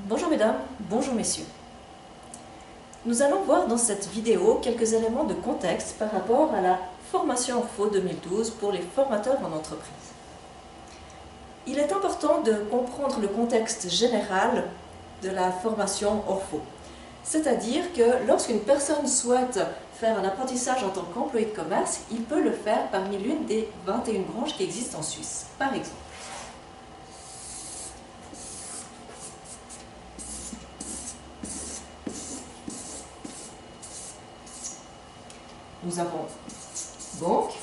Bonjour mesdames, bonjour messieurs. Nous allons voir dans cette vidéo quelques éléments de contexte par rapport à la formation Orfo 2012 pour les formateurs en entreprise. Il est important de comprendre le contexte général de la formation Orfo. C'est-à-dire que lorsqu'une personne souhaite faire un apprentissage en tant qu'employé de commerce, il peut le faire parmi l'une des 21 branches qui existent en Suisse, par exemple. Nous avons banque,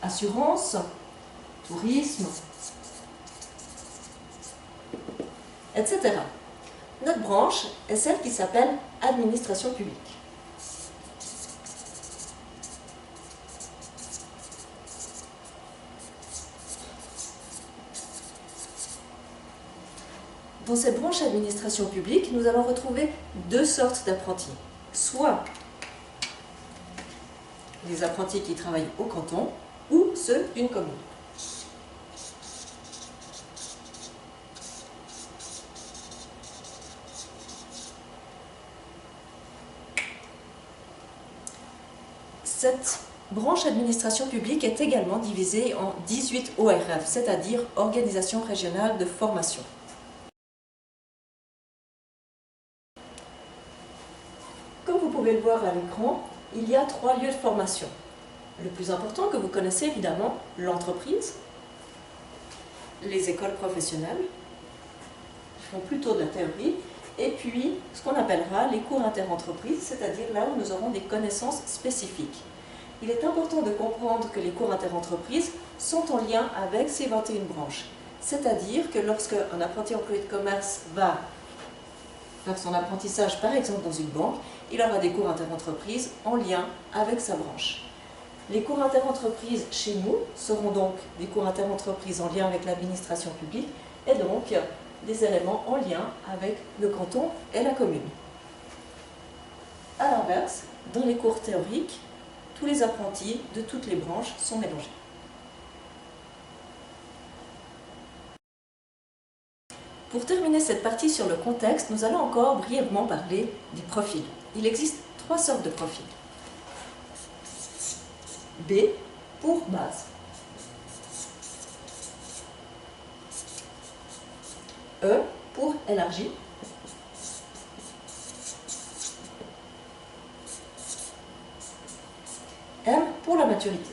assurance, tourisme, etc. Notre branche est celle qui s'appelle administration publique. Dans cette branche administration publique, nous allons retrouver deux sortes d'apprentis. Soit les apprentis qui travaillent au canton, ou ceux d'une commune. Cette branche administration publique est également divisée en 18 ORF, c'est-à-dire Organisation régionale de formation. Comme vous pouvez le voir à l'écran, il y a 3 lieux de formation. Le plus important que vous connaissez évidemment, l'entreprise, les écoles professionnelles, qui font plutôt de la théorie, et puis ce qu'on appellera les cours interentreprises, c'est-à-dire là où nous aurons des connaissances spécifiques. Il est important de comprendre que les cours interentreprises sont en lien avec ces 21 branches. C'est-à-dire que lorsque un apprenti employé de commerce va faire son apprentissage, par exemple dans une banque, il aura des cours interentreprises en lien avec sa branche. Les cours interentreprises chez nous seront donc des cours interentreprises en lien avec l'administration publique et donc des éléments en lien avec le canton et la commune. A l'inverse, dans les cours théoriques, tous les apprentis de toutes les branches sont mélangés. Pour terminer cette partie sur le contexte, nous allons encore brièvement parler des profils. Il existe 3 sortes de profils. B pour base. E pour élargi. M pour la maturité.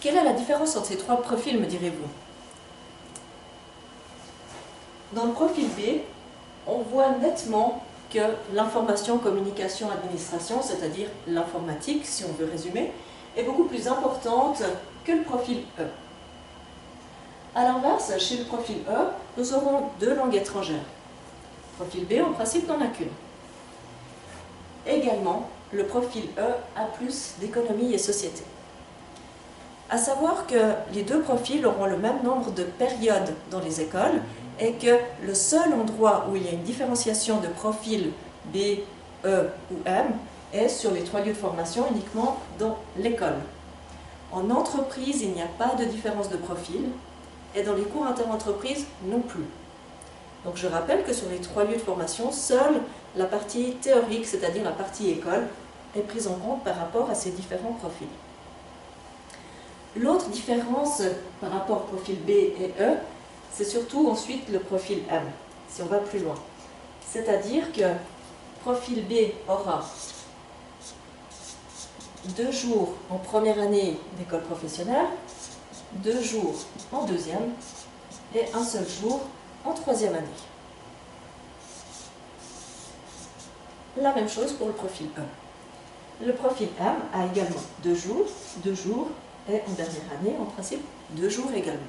Quelle est la différence entre ces 3 profils, me direz-vous? Dans le profil B, on voit nettement que l'information, communication, administration, c'est-à-dire l'informatique, si on veut résumer, est beaucoup plus importante que le profil E. A l'inverse, chez le profil E, nous aurons 2 langues étrangères. Le profil B, en principe, n'en a qu'une. Également, le profil E a plus d'économie et société. À savoir que les 2 profils auront le même nombre de périodes dans les écoles et que le seul endroit où il y a une différenciation de profil B, E ou M est sur les 3 lieux de formation uniquement dans l'école. En entreprise, il n'y a pas de différence de profil et dans les cours interentreprises non plus. Donc je rappelle que sur les 3 lieux de formation, seule la partie théorique, c'est-à-dire la partie école, est prise en compte par rapport à ces différents profils. L'autre différence par rapport au profil B et E, c'est surtout ensuite le profil M, si on va plus loin. C'est-à-dire que profil B aura 2 jours en première année d'école professionnelle, 2 jours en deuxième et un seul jour en troisième année. La même chose pour le profil E. Le profil M a également 2 jours et en dernière année, en principe, 2 jours également.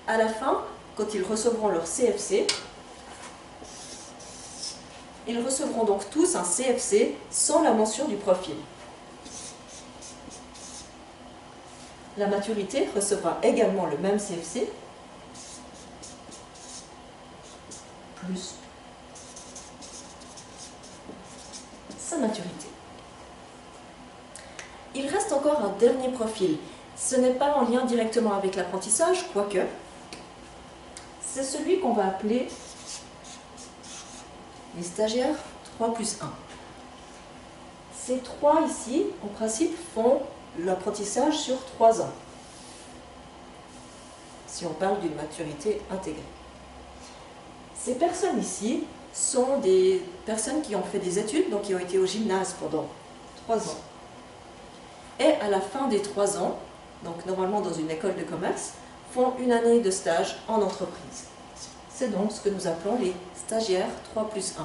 À la fin, quand ils recevront leur CFC, ils recevront donc tous un CFC sans la mention du profil. La maturité recevra également le même CFC, plus sa maturité. Il reste encore un dernier profil. Ce n'est pas en lien directement avec l'apprentissage, quoique. C'est celui qu'on va appeler les stagiaires 3+1. Ces trois ici, en principe, font l'apprentissage sur 3 ans, si on parle d'une maturité intégrée. Ces personnes ici sont des personnes qui ont fait des études, donc qui ont été au gymnase pendant 3 ans. Et à la fin des 3 ans, donc normalement dans une école de commerce, font une année de stage en entreprise. C'est donc ce que nous appelons les stagiaires 3+1.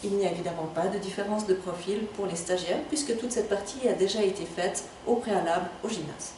Il n'y a évidemment pas de différence de profil pour les stagiaires, puisque toute cette partie a déjà été faite au préalable au gymnase.